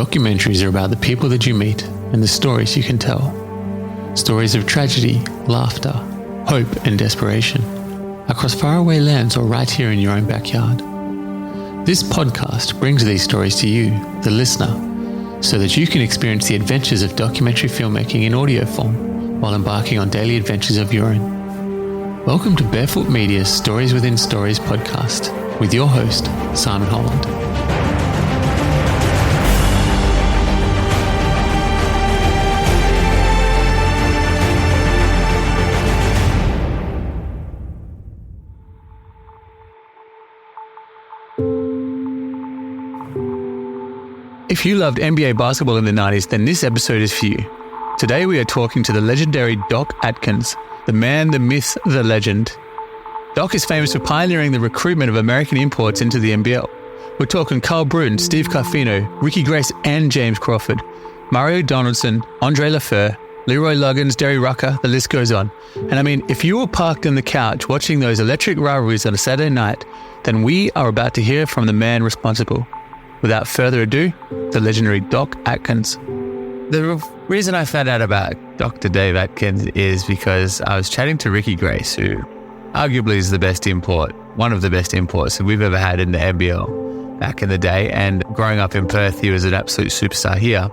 Documentaries are about the people that you meet and the stories you can tell. Stories of tragedy, laughter, hope and desperation, across faraway lands or right here in your own backyard. This podcast brings these stories to you, the listener, so that you can experience the adventures of documentary filmmaking in audio form while embarking on daily adventures of your own. Welcome to Barefoot Media's Stories Within Stories podcast with your host, Simon Holland. If you loved NBA basketball in the 90s, then this episode is for you. Today we are talking to the legendary Doc Atkins, the man, the myth, the legend. Doc is famous for pioneering the recruitment of American imports into the NBL. We're talking Cal Bruton, Steve Carfino, Grace and Jame Crawford, Mario Donaldson, Andre Lafleur, LeRoy Loggins, Rucker, the list goes on. And I mean, if you were parked on the couch watching those electric rivalries on a Saturday night, then we are about to hear from the man responsible. Without further ado, the legendary Doc Atkins. The reason I found out about Dr. Dave Atkins is because I was chatting to Grace, who arguably is the best import, one of the best imports that we've ever had in the NBL back in the day. And growing up in Perth, he was an absolute superstar here.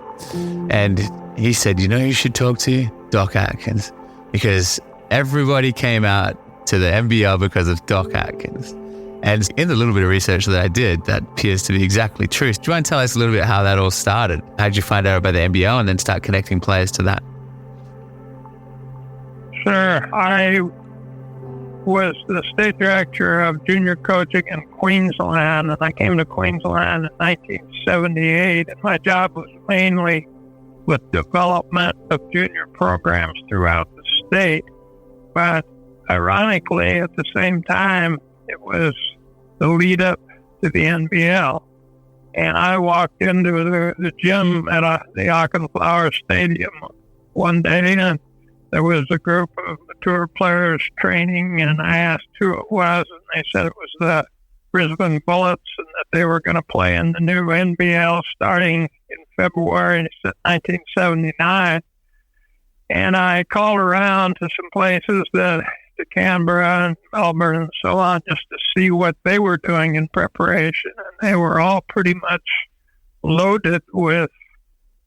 And he said, you should talk to Doc Atkins, because everybody came out to the NBL because of Doc Atkins. And in the little bit of research that I did, that appears to be exactly true. Do you want to tell us a little bit how that all started? How did you find out about the NBL and then start connecting players to that? Sure. I was the state director of junior coaching in Queensland, and I came to Queensland in 1978. And my job was mainly with development of junior programs throughout the state. But ironically, at the same time, it was the lead up to the NBL. And I walked into the gym at the Auckland Flower Stadium one day, and there was a group of mature players training, and I asked who it was, and they said it was the Brisbane Bullets, and that they were going to play in the new NBL starting in February 1979. And I called around to some places to Canberra and Melbourne and so on, just to see what they were doing in preparation. And they were all pretty much loaded with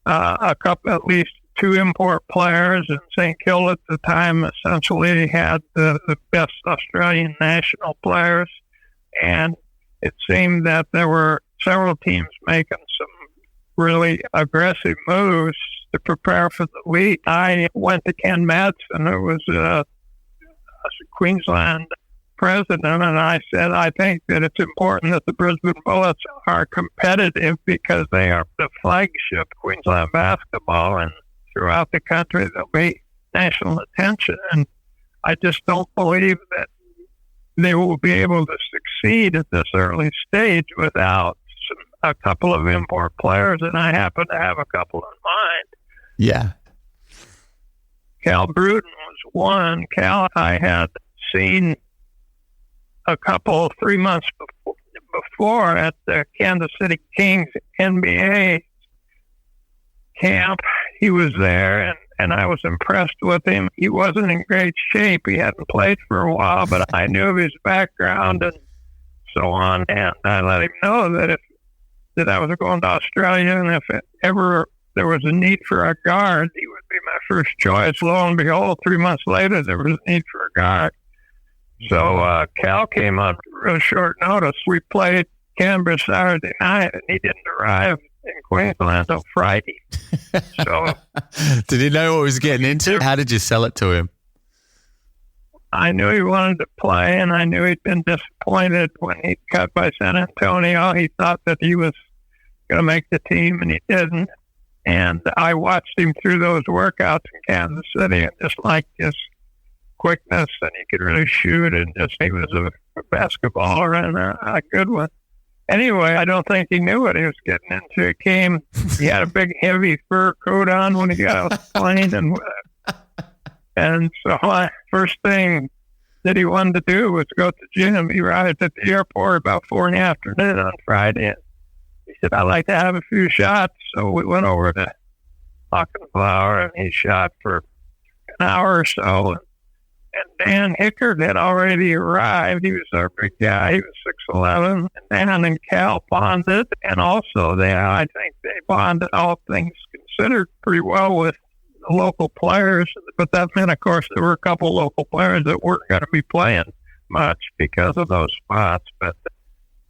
at least two import players. And St. Kilda at the time essentially had the best Australian national players. And it seemed that there were several teams making some really aggressive moves to prepare for the league. I went to Ken Madsen, who was a Queensland president, and I said, I think that it's important that the Brisbane Bullets are competitive because they are the flagship Queensland basketball, and throughout the country there'll be national attention. And I just don't believe that they will be able to succeed at this early stage without a couple of import players, and I happen to have a couple in mind. Yeah. Cal Bruton was one. Cal I had seen a couple 3 months before at the Kansas City Kings NBA camp. He was there, and I was impressed with him. He wasn't in great shape. He hadn't played for a while, but I knew of his background and so on. And I let him know that I was going to Australia, and if ever there was a need for a guard, he would be my first choice. Lo and behold, 3 months later, there was a need for a guard. So Cal came up real short notice. We played Canberra Saturday night, and he didn't arrive in Queensland until Friday. So, did he know what he was getting into? How did you sell it to him? I knew he wanted to play, and I knew he'd been disappointed when he cut by San Antonio. He thought that he was going to make the team, and he didn't. And I watched him through those workouts in Kansas City, and just liked his quickness, and he could really shoot, and just he was a basketballer and a good one. Anyway, I don't think he knew what he was getting into. He had a big, heavy fur coat on when he got off the plane, and so first thing that he wanted to do was go to the gym. He arrived at the airport about 4 in the afternoon on Friday. He said, I'd like to have a few shots. So we went over to Lafleur, and he shot for an hour or so. And Dan Hickard had already arrived. He was our big guy. He was 6'11". And Dan and Cal bonded. And also, I think they bonded, all things considered, pretty well with the local players. But that meant, of course, there were a couple local players that weren't going to be playing much because of those spots.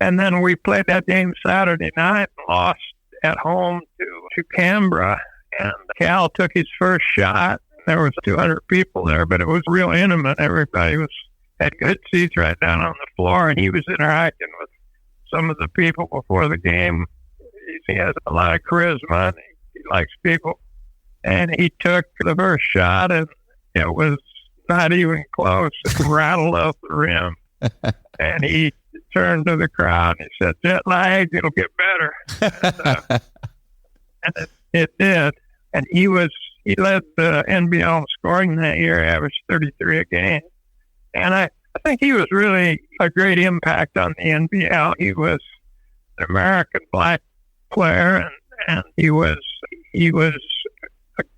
And then we played that game Saturday night and lost at home to Canberra. And Cal took his first shot. There was 200 people there, but it was real intimate. Everybody had good seats right down on the floor, and he was interacting with some of the people before the game. He has a lot of charisma, and he likes people. And he took the first shot, and it was not even close. It rattled off the rim. And he turned to the crowd, and he said, "Jet lag, it'll get better." And it did. And he led the NBL in scoring that year, averaged 33 a game. And I think he was really a great impact on the NBL. He was an American black player, and he was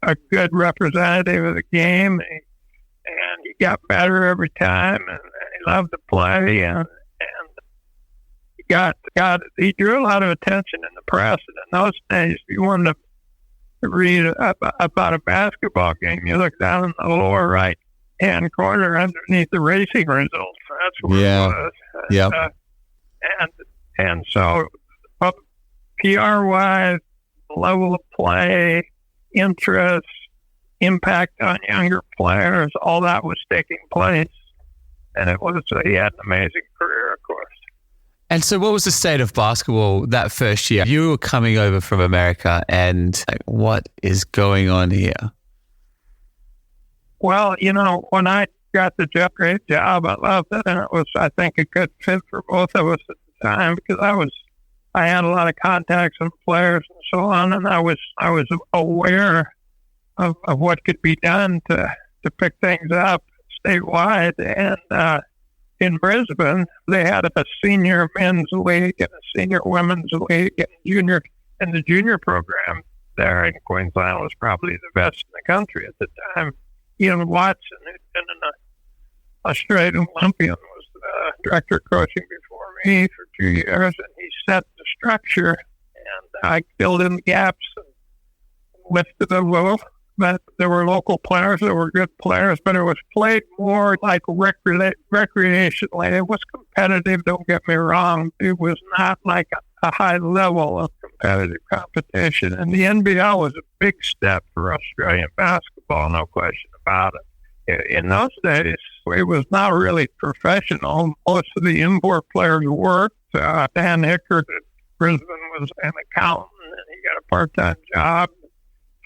a good representative of the game. And he got better every time, and he loved to play. And he drew a lot of attention in the press. And in those days, if you wanted to read about a basketball game, you look down in the lower right-hand corner underneath the racing results. That's where it was. Yeah. And so PR-wise, level of play, interest, impact on younger players, all that was taking place. And he had an amazing career, of course. And so what was the state of basketball that first year? You were coming over from America, and what is going on here? Well, when I got the great job, I loved it. And it was, I think, a good fit for both of us at the time, because I had a lot of contacts with players and so on. And I was aware of what could be done to pick things up statewide. And, in Brisbane, they had a senior men's league and a senior women's league, and the junior program there in Queensland was probably the best in the country at the time. Ian Watson, who'd been an Australian Olympian, was director of coaching before me for 2 years, and he set the structure, and I filled in the gaps and lifted a little. But there were local players that were good players, but it was played more like recreationally. It was competitive, don't get me wrong. It was not like a high level of competitive competition. And the NBL was a big step for Australian basketball, no question about it. In those days, it was not really professional. Most of the import players worked. Dan Hickard at Brisbane was an accountant, and he got a part-time job.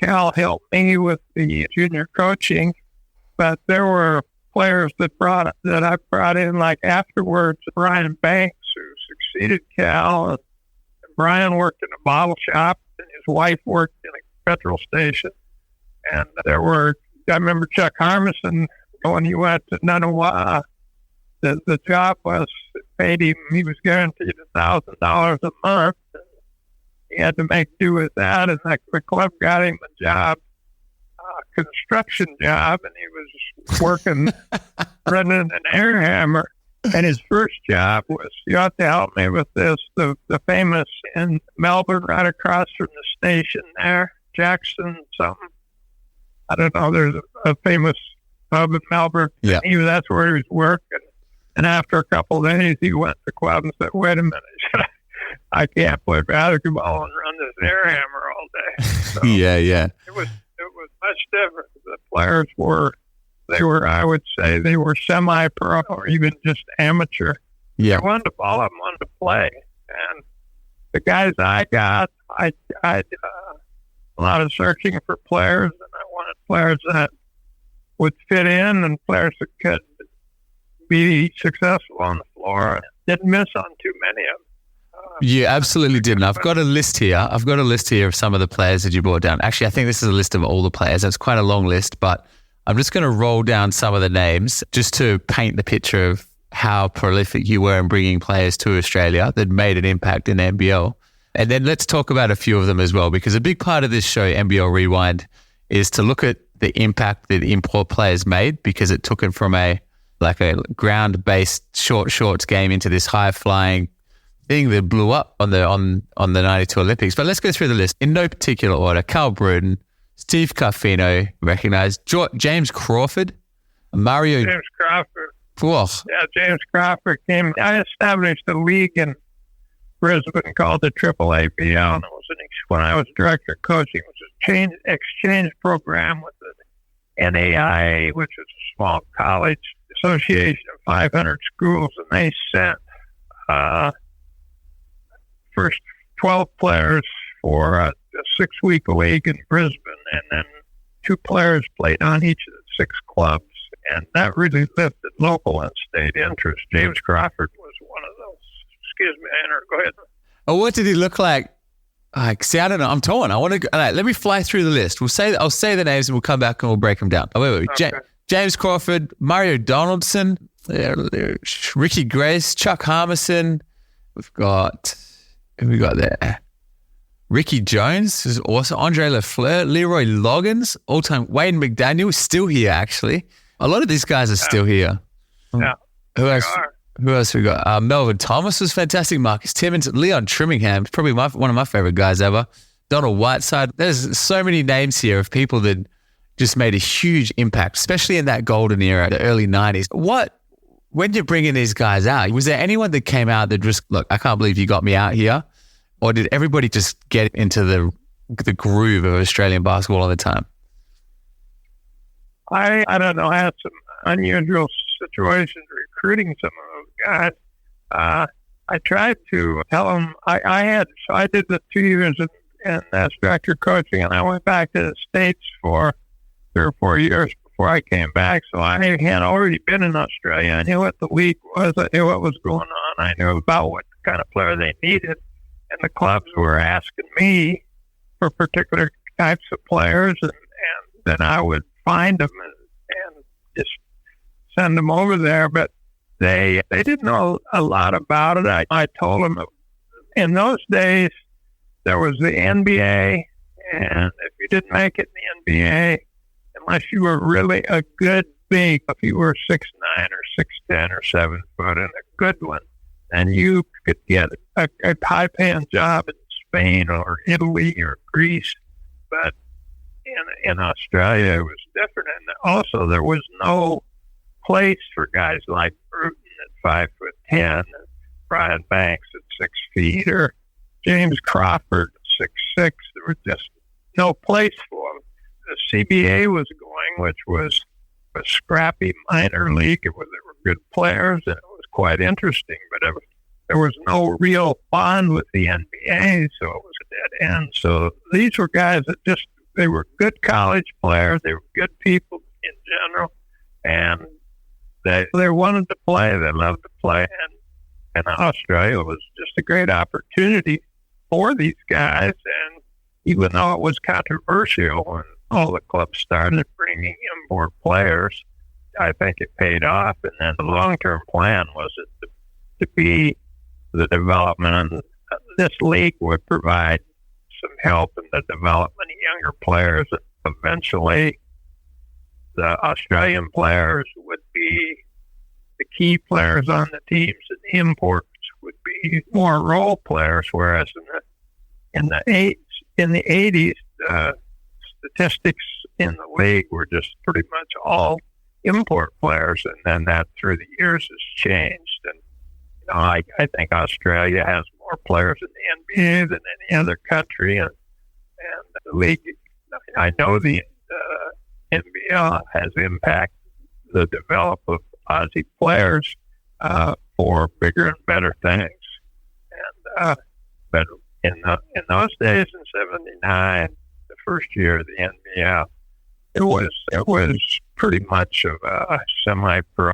Cal helped me with the junior coaching, but there were players that I brought in, like afterwards, Brian Banks, who succeeded Cal. And Brian worked in a bottle shop, and his wife worked in a petrol station. And I remember Chuck Harmison, when he went to Ngunnawal, the job paid him, he was guaranteed $1,000 a month. He had to make do with that, and the club got him a job, construction job, and he was working running an air hammer. And his first job was, you have to help me with this, the famous in Melbourne, right across from the station there, Jackson something. I don't know, there's a famous pub in Melbourne. Yeah. That's where he was working. And after a couple of days, he went to the club and said, "Wait a minute." He said, "I can't play basketball and run this air hammer all day." So yeah. It was much different. The players were, I would say, they were semi-pro or even just amateur. Yeah. They wanted to ball up, wanted to play. And the guys I got, I did a lot of searching for players, and I wanted players that would fit in and players that could be successful on the floor. Didn't miss on too many of them. You absolutely didn't. I've got a list here. Of some of the players that you brought down. Actually, I think this is a list of all the players. It's quite a long list, but I'm just going to roll down some of the names just to paint the picture of how prolific you were in bringing players to Australia that made an impact in the NBL. And then let's talk about a few of them as well, because a big part of this show, NBL Rewind, is to look at the impact that import players made, because it took it from a ground-based shorts game into this high-flying thing that blew up on the 92 Olympics. But let's go through the list in no particular order. Cal Bruton, Steve Carfino, recognized. Jame Crawford, Mario... James Crawford. Whoa. Yeah, James Crawford came. I established a league in Brisbane called the AAABL, and it was when I was director of coaching. It was an exchange program with the NAIA, which is a small college association of 500 schools, and they sent first 12 players for a 6-week league in Brisbane, and then 2 players played on each of the 6 clubs, and that really lifted local and state interest. James Crawford was one of those. Excuse me, Andrew, go ahead. Oh, what did he look like? See, I don't know. I'm torn. I want to. Let me fly through the list. I'll say the names and we'll come back and we'll break them down. Oh, wait. Okay. James Crawford, Mario Donaldson, Ricky Grace, Chuck Harmison. Who we got there? Ricky Jones is also Andre Lafleur, LeRoy Loggins, all-time Wayne McDaniel is still here. Actually, a lot of these guys are still here. Yeah. Who else we got? Melvin Thomas was fantastic. Marcus Timmins, Leon Trimmingham, probably one of my favorite guys ever. Donald Whiteside. There's so many names here of people that just made a huge impact, especially in that golden era, the early 90s. When you're bringing these guys out, was there anyone that came out that just, look, I can't believe you got me out here? Or did everybody just get into the groove of Australian basketball all the time? I don't know. I had some unusual situations recruiting some of those guys. I tried to tell them I did the 2 years as director of coaching, and I went back to the States for 3 or 4 years before I came back. So I had already been in Australia. I knew what the league was. I knew what was going on. I knew about what kind of player they needed. And the clubs were asking me for particular types of players, and then I would find them and just send them over there. But they didn't know a lot about it. I told them in those days there was the NBA, and if you didn't make it in the NBA, unless you were really a good big, if you were 6'9" or 6'10" or 7 foot and a good one, and you could get a high-paying job in Spain or Italy or Greece. But in Australia, it was different. And also, there was no place for guys like Bruton at 5'10", and Brian Banks at 6 feet, or James Crawford at 6'6". There was just no place for them. The CBA was going, which was a scrappy minor league. There were good players, and it was quite interesting, but there was no real bond with the NBA, so it was a dead end. So these were guys that they were good college players. They were good people in general, and they wanted to play. They loved to play, and Australia was just a great opportunity for these guys. And even though it was controversial when all the clubs started bringing import players, I think it paid off. And then the long-term plan was to be the development, and this league would provide some help in the development of younger players. And eventually, the Australian players would be the key players on the teams, and the imports would be more role players. Whereas in the 80s, statistics in the league were just pretty much all import players, and then that through the years has changed. And I think Australia has more players in the NBA than any other country, and the league. I know the NBL has impacted the development of Aussie players for bigger and better things. And but in those days in '79, the first year of the NBL, it was pretty much of a semi-pro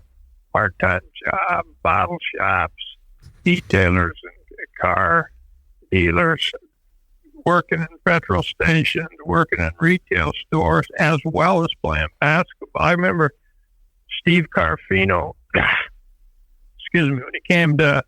part-time job, bottle shops, detailers and car dealers, working in petrol stations, working in retail stores, as well as playing basketball. I remember Steve Carfino, when he came to